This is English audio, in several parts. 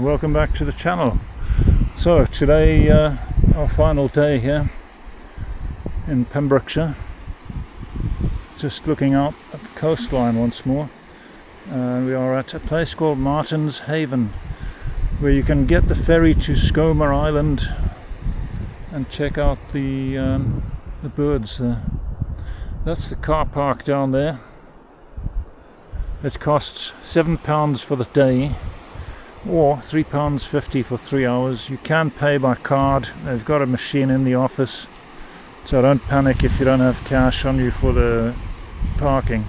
Welcome back to the channel. So today our final day here in Pembrokeshire, just looking out at the coastline once more. We are at a place called Martin's Haven, where you can get the ferry to Skomer Island and check out the birds there. That's the car park down there. It costs £7 for the day, or £3.50 for 3 hours. You can pay by card. They've got a machine in the office, so don't panic if you don't have cash on you for the parking.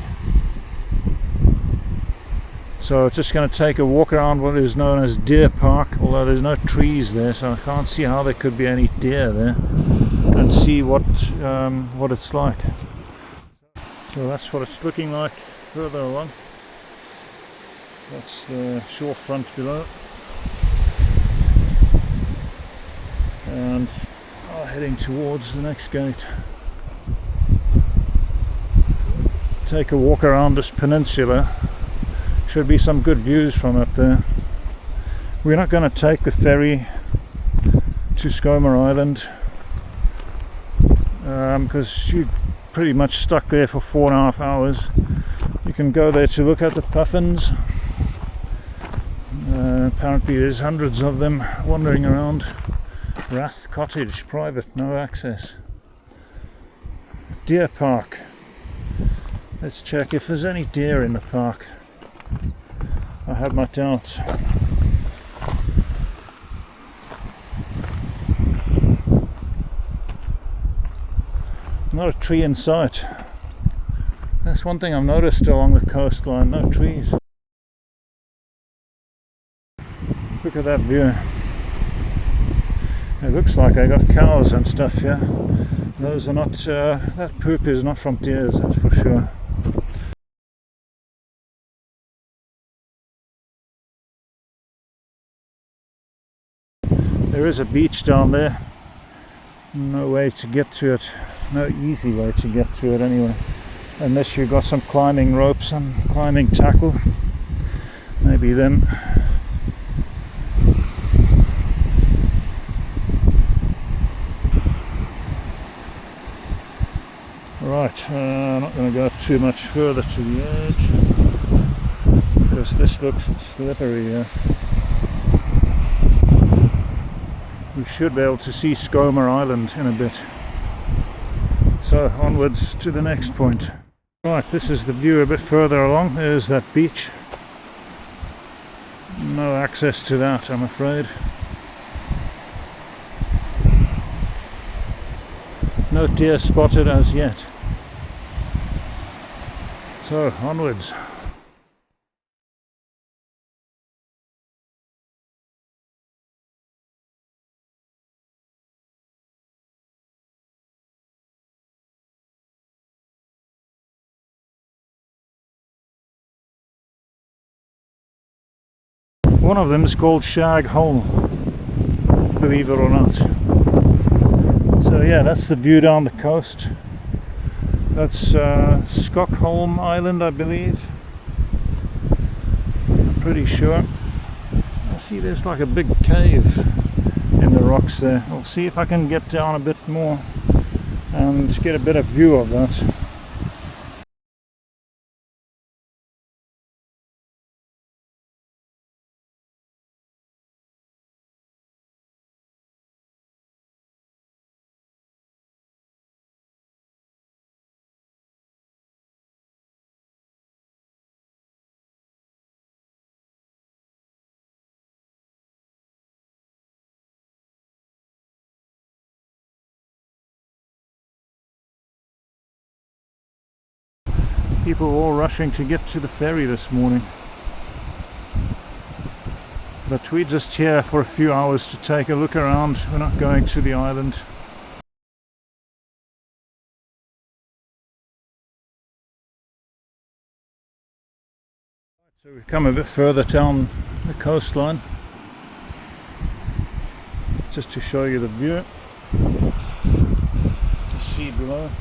So it's just going to take a walk around what is known as Deer Park, although there's no trees there, so I can't see how there could be any deer there, and see what it's like. So that's what it's looking like further along. That's the shorefront below, and heading towards the next gate. Take a walk around this peninsula. Should be some good views from up there. We're not going to take the ferry to Skomer Island because you're pretty much stuck there for 4.5 hours. You can go there to look at the puffins. Apparently there's hundreds of them wandering around. Rath Cottage, private, no access. Deer Park. Let's check if there's any deer in the park. I have my doubts. Not a tree in sight. That's one thing I've noticed along the coastline, no trees. Look at that view. It looks like I got cows and stuff here. Those are not, that poop is not from deers, that's for sure. There is a beach down there. No way to get to it. No easy way to get to it anyway. Unless you've got some climbing ropes and climbing tackle. Maybe then. Right, I'm not going to go too much further to the edge because this looks slippery here. We should be able to see Skomer Island in a bit. So onwards to the next point. Right, this is the view a bit further along. There's that beach. No access to that, I'm afraid. No deer spotted as yet. So onwards. One of them is called Shag Hole, believe it or not. So yeah, that's the view down the coast. That's Stockholm Island, I believe. I'm pretty sure. I see there's like a big cave in the rocks there. I'll see if I can get down a bit more and get a better view of that. People are all rushing to get to the ferry this morning. But we're just here for a few hours to take a look around. We're not going to the island. So we've come a bit further down the coastline, just to show you the view. To see below.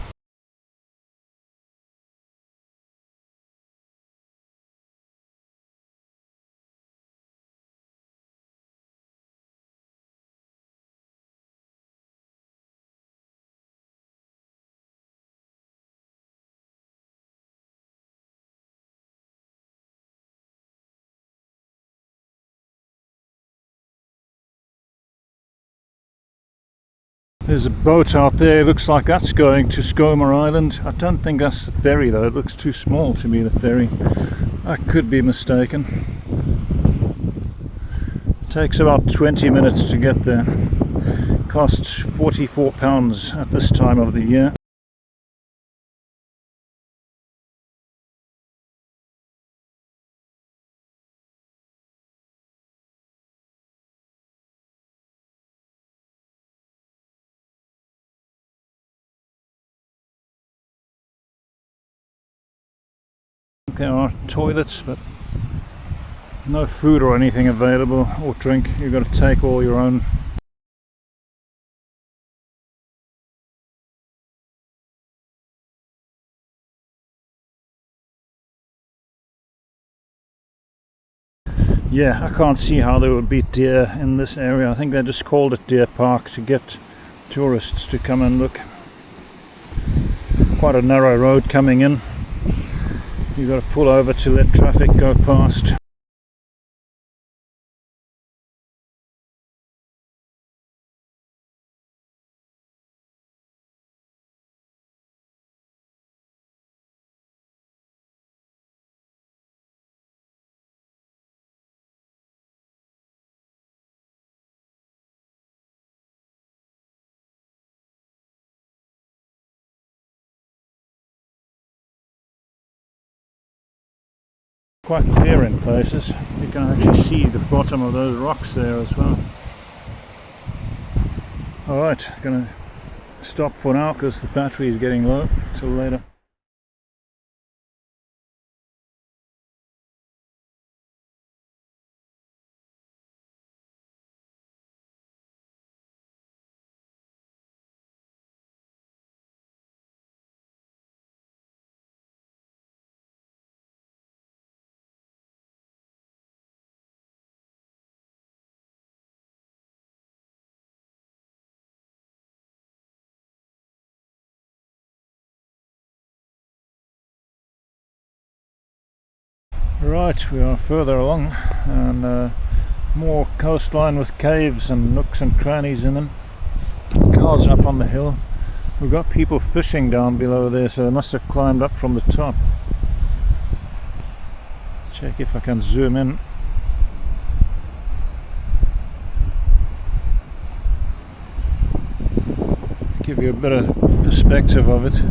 There's a boat out there, it looks like that's going to Skomer Island. I don't think that's the ferry though, it looks too small to be the ferry. I could be mistaken. Takes about 20 minutes to get there. Costs £44 at this time of the year. There are toilets, but no food or anything available or drink. You've got to take all your own. Yeah, I can't see how there would be deer in this area. I think they just called it Deer Park to get tourists to come and look. Quite a narrow road coming in. You've got to pull over to let traffic go past. Quite clear in places. You can actually see the bottom of those rocks there as well. Alright, gonna stop for now because the battery is getting low. Till later. Right, we are further along and more coastline with caves and nooks and crannies in them. Cars up on the hill. We've got people fishing down below there, so they must have climbed up from the top. Check if I can zoom in. Give you a better perspective of it.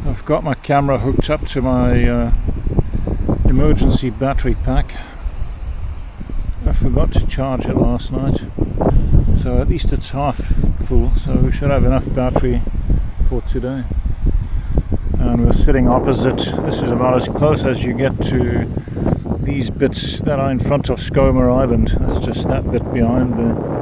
I've got my camera hooked up to my emergency battery pack. I forgot to charge it last night, so at least it's half full, so we should have enough battery for today. And we're sitting opposite. This is about as close as you get to these bits that are in front of Skomer Island. That's just that bit behind there.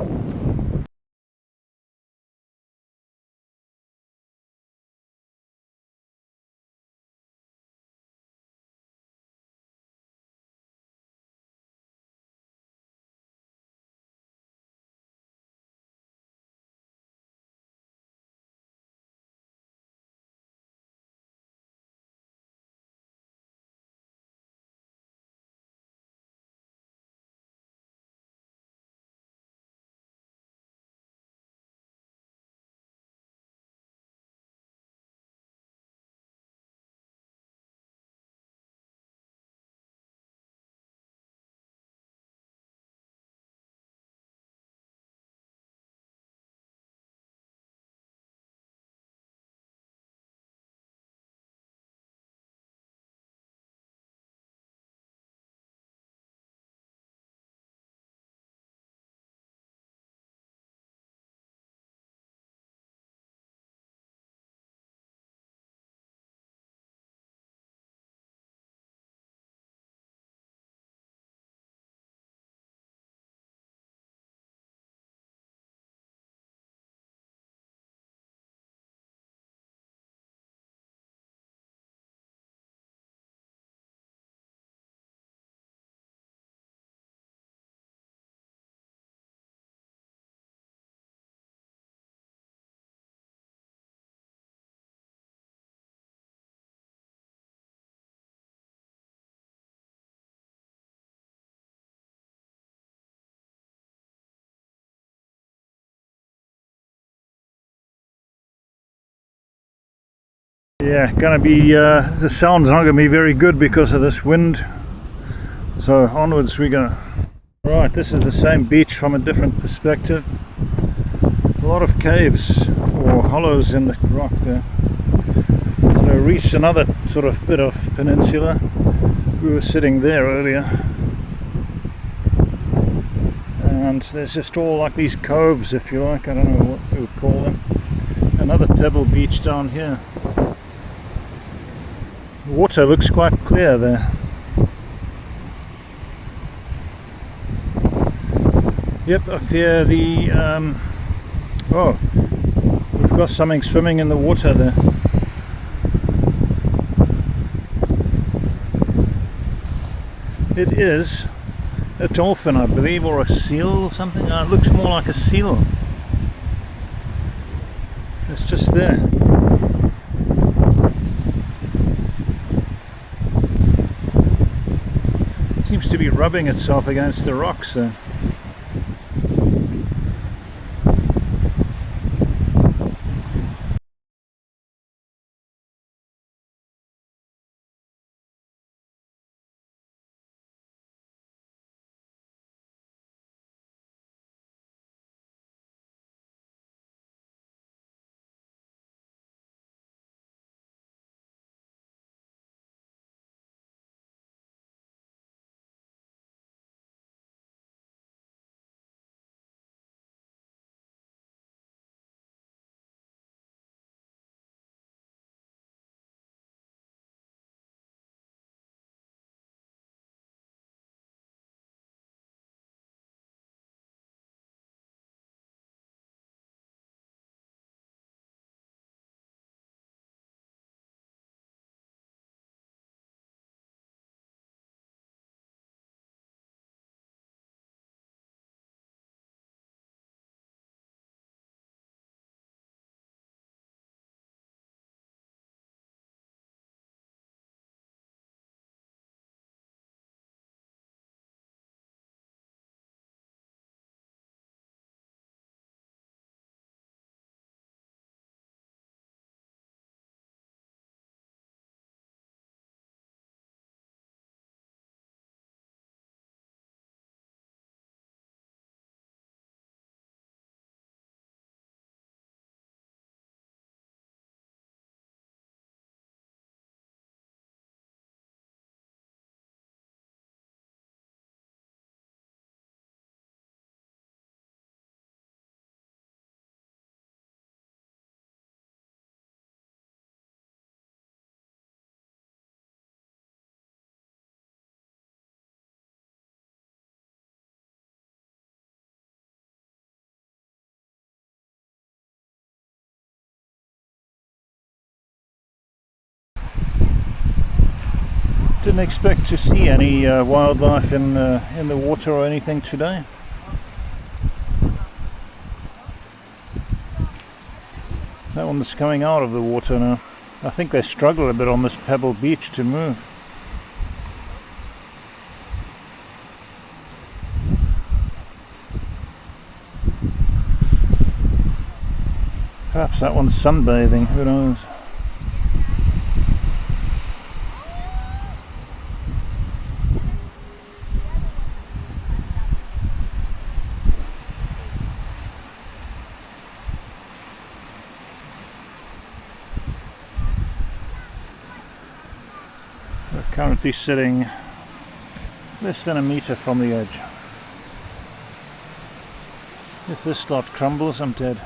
Yeah, gonna be, the sound's not gonna be very good because of this wind. So onwards we go. Right, this is the same beach from a different perspective. A lot of caves or hollows in the rock there. So we reached another sort of bit of peninsula. We were sitting there earlier. And there's just all like these coves, if you like, I don't know what we would call them. Another pebble beach down here. The water looks quite clear there. Yep, I fear the oh, we've got something swimming in the water there. It is a dolphin, I believe, or a seal or something. It looks more like a seal. It's just there. Seems to be rubbing itself against the rocks there. Didn't expect to see any wildlife in the water or anything today. That one's coming out of the water now. I think they struggle a bit on this pebble beach to move. Perhaps that one's sunbathing, who knows. We're currently sitting less than a metre from the edge. If this lot crumbles, I'm dead.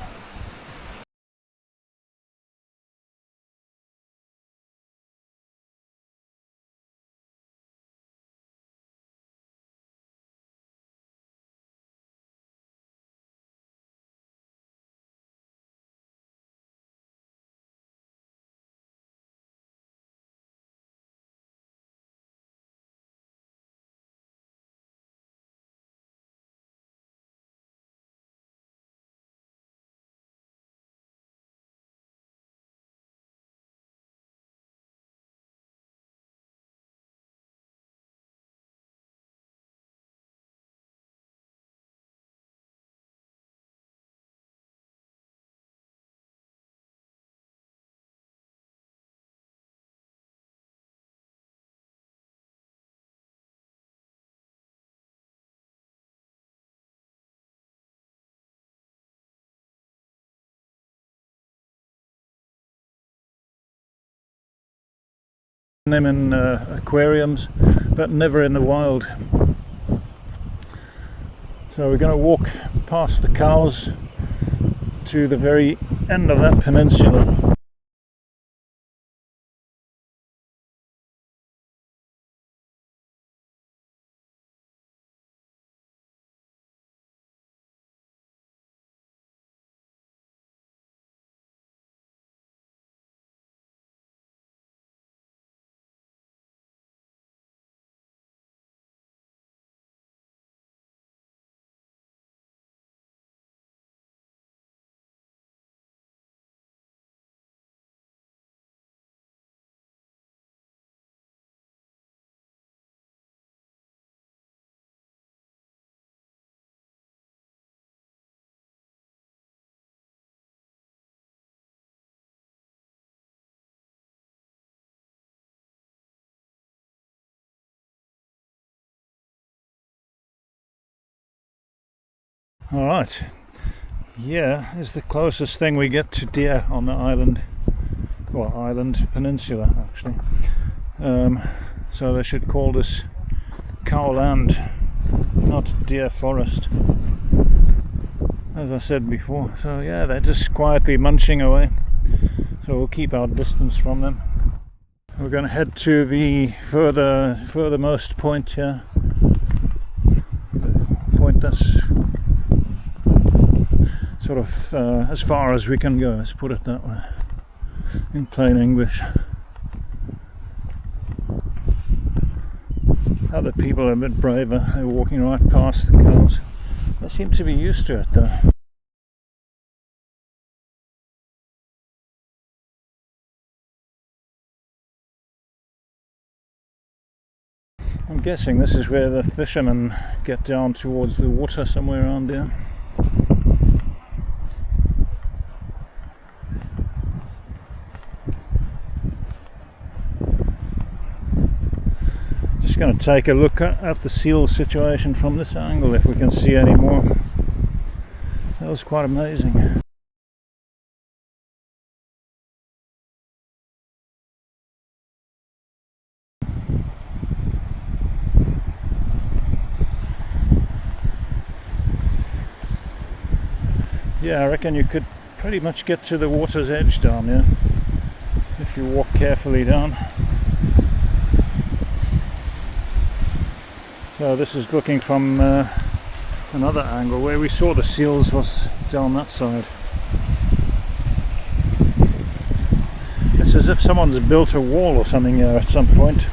them in aquariums, but never in the wild. So we're going to walk past the cows to the very end of that peninsula. All right, here is the closest thing we get to deer on the island, well, peninsula actually. So they should call this cowland, not deer forest, as I said before. So yeah, they're just quietly munching away, so we'll keep our distance from them. We're going to head to the furthermost point here, the point that's sort of as far as we can go, let's put it that way, in plain English. Other people are a bit braver, they're walking right past the cows. They seem to be used to it though. I'm guessing this is where the fishermen get down towards the water, somewhere around there. Just going to take a look at the seal situation from this angle, if we can see any more. That was quite amazing. Yeah, I reckon you could pretty much get to the water's edge down there if you walk carefully down. So this is looking from another angle. Where we saw the seals was down that side. It's as if someone's built a wall or something here at some point.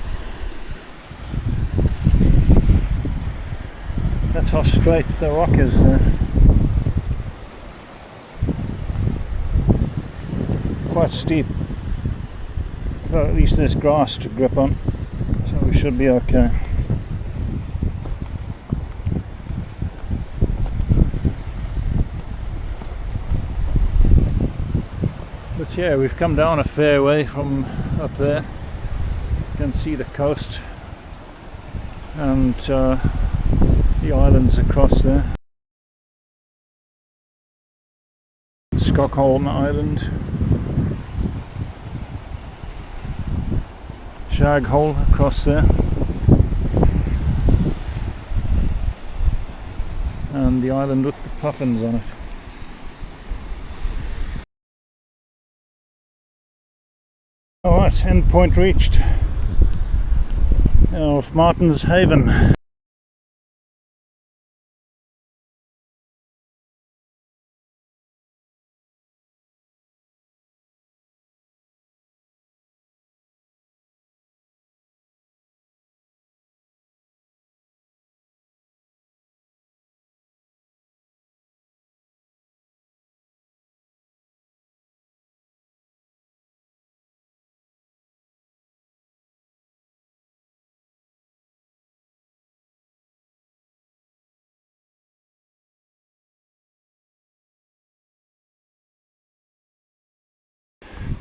That's how straight the rock is there. Quite steep. Well, at least there's grass to grip on, so we should be okay. But yeah, we've come down a fair way from up there. You can see the coast and the islands across there. Stockholm Island, Shaghole across there, and the island with the puffins on it. Alright, end point reached of Martin's Haven.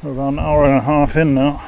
We're about an hour and a half in now.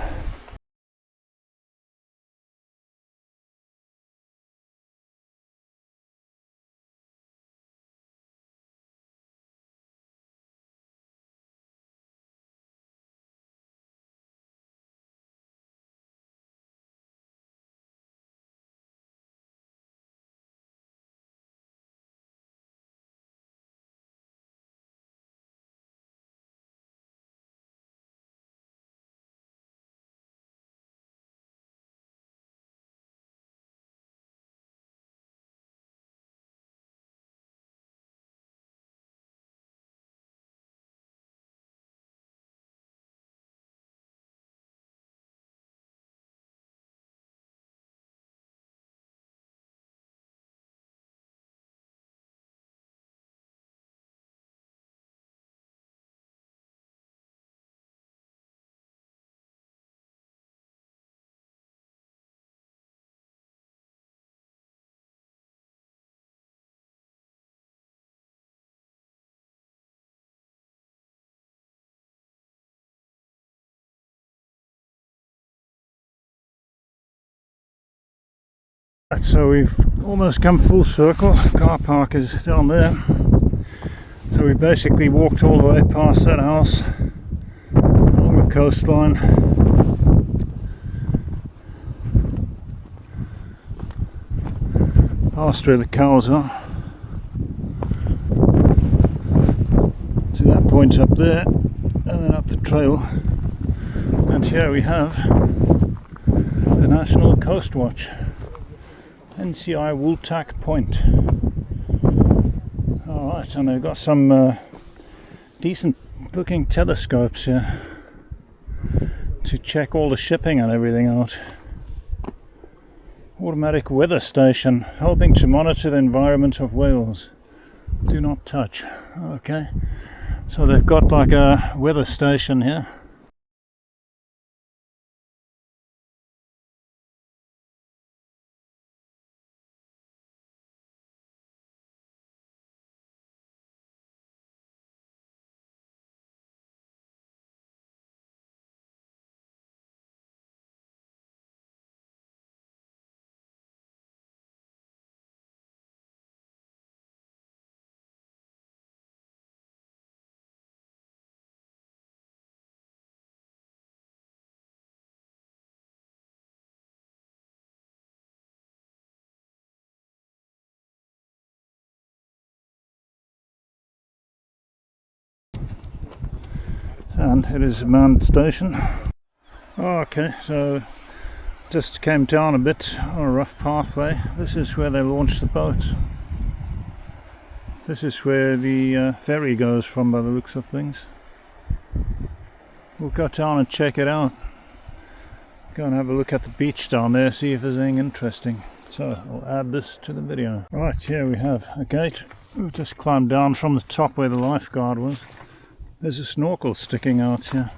So we've almost come full circle. Car park is down there. So we basically walked all the way past that house along the coastline. Past where the cows are. To that point up there, and then up the trail. And here we have the National Coast Watch. NCI Wooltack Point. Alright, and they've got some decent looking telescopes here to check all the shipping and everything out. Automatic weather station, helping to monitor the environment of Wales. Do not touch. Okay, so they've got like a weather station here. And it is a manned station. Okay, so just came down a bit on a rough pathway. This is where they launched the boats. This is where the ferry goes from, by the looks of things. We'll go down and check it out. Go and have a look at the beach down there, see if there's anything interesting. So I'll add this to the video. Right, here we have a gate. We've just climbed down from the top where the lifeguard was. There's a snorkel sticking out here.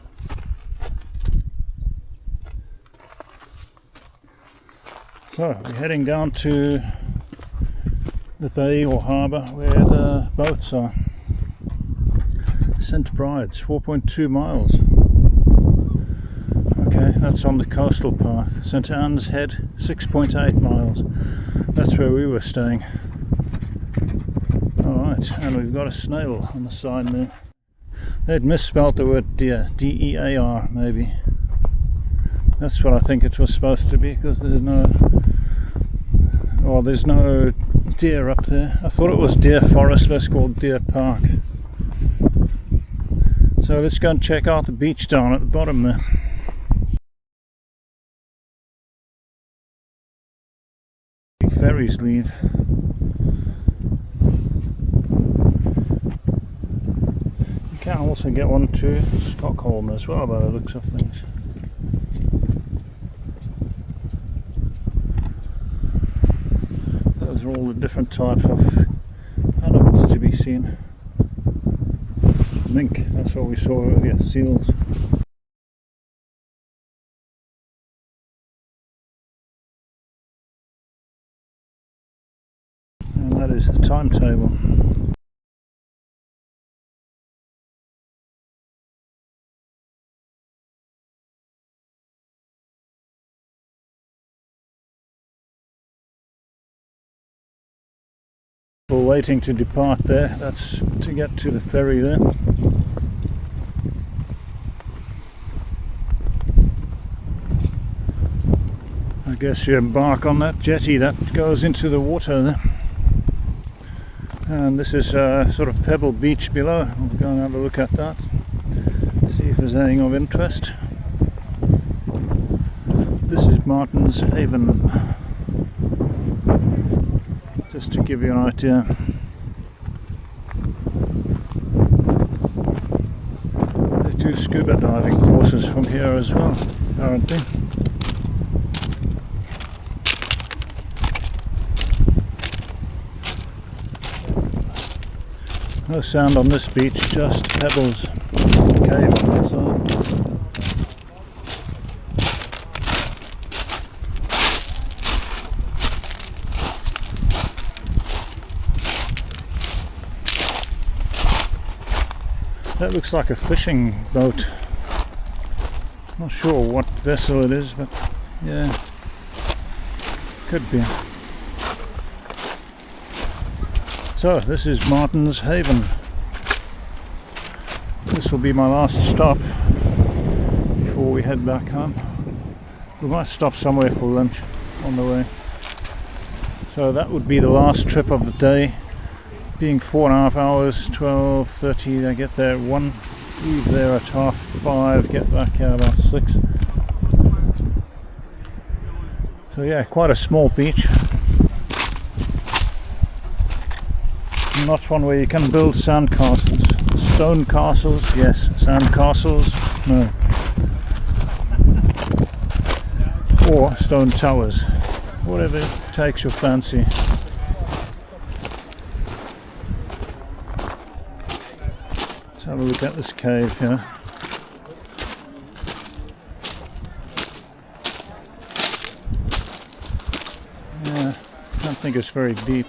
So we're heading down to the bay or harbour where the boats are. St Bride's, 4.2 miles. Okay, that's on the coastal path. St Anne's Head, 6.8 miles. That's where we were staying. Alright, and we've got a snail on the side there. They'd misspelled the word deer, D-E-A-R maybe. That's what I think it was supposed to be, because there's no deer up there. I thought it was Deer Forest, but it's called Deer Park. So let's go and check out the beach down at the bottom there. Ferries leave. You can also get one to Stockholm as well, by the looks of things. Those are all the different types of animals to be seen. Mink, that's what we saw earlier, seals. And that is the timetable. We're waiting to depart there, that's to get to the ferry there. I guess you embark on that jetty that goes into the water there. And this is sort of Pebble Beach below. We'll go and have a look at that, see if there's anything of interest. This is Martin's Haven, just to give you an idea. They do scuba diving courses from here as well, apparently. No sand on this beach, just pebbles. Cave on that side. That looks like a fishing boat. Not sure what vessel it is, but yeah, could be. So this is Martin's Haven. This will be my last stop before we head back home. We might stop somewhere for lunch on the way. So that would be the last trip of the day, being 4.5 hours, 12:30. I get there at 1, leave there at 5:30, get back here about 6. So yeah, quite a small beach. Not one where you can build sand castles. Stone castles, yes. Sand castles, no. Or stone towers, whatever takes your fancy. Let's have a look at this cave here. Yeah, I don't think it's very deep.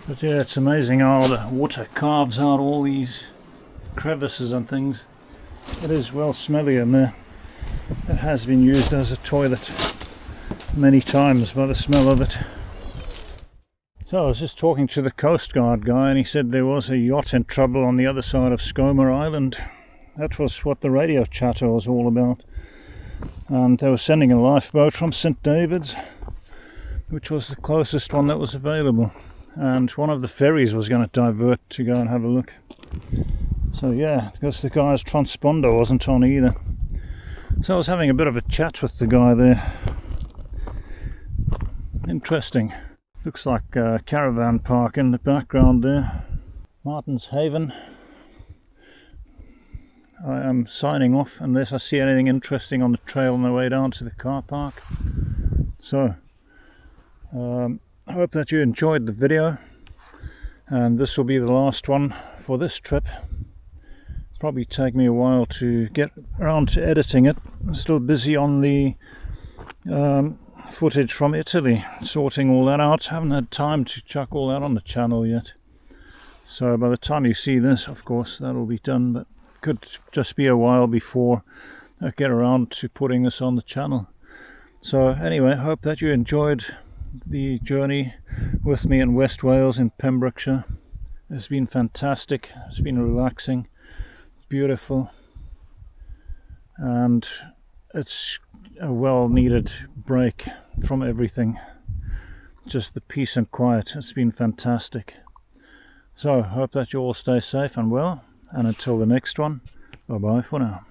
But yeah, it's amazing how the water carves out all these crevices and things. It is well smelly in there. It has been used as a toilet many times by the smell of it. So I was just talking to the Coast Guard guy, and he said there was a yacht in trouble on the other side of Skomer Island. That was what the radio chatter was all about. And they were sending a lifeboat from St. David's, which was the closest one that was available. And one of the ferries was going to divert to go and have a look. So yeah, because the guy's transponder wasn't on either. So I was having a bit of a chat with the guy there. Interesting. Looks like a caravan park in the background there. Martin's Haven. I am signing off unless I see anything interesting on the trail on the way down to the car park. So I hope that you enjoyed the video, and this will be the last one for this trip. Probably take me a while to get around to editing it. I'm still busy on the footage from Italy, sorting all that out. Haven't had time to chuck all that on the channel yet. So by the time you see this, of course, that'll be done, but could just be a while before I get around to putting this on the channel. So anyway, I hope that you enjoyed the journey with me in West Wales in Pembrokeshire. It's been fantastic. It's been relaxing, beautiful, and it's a well needed break from everything. Just the peace and quiet. It's been fantastic. So I hope that you all stay safe and well, and until the next one, bye bye for now.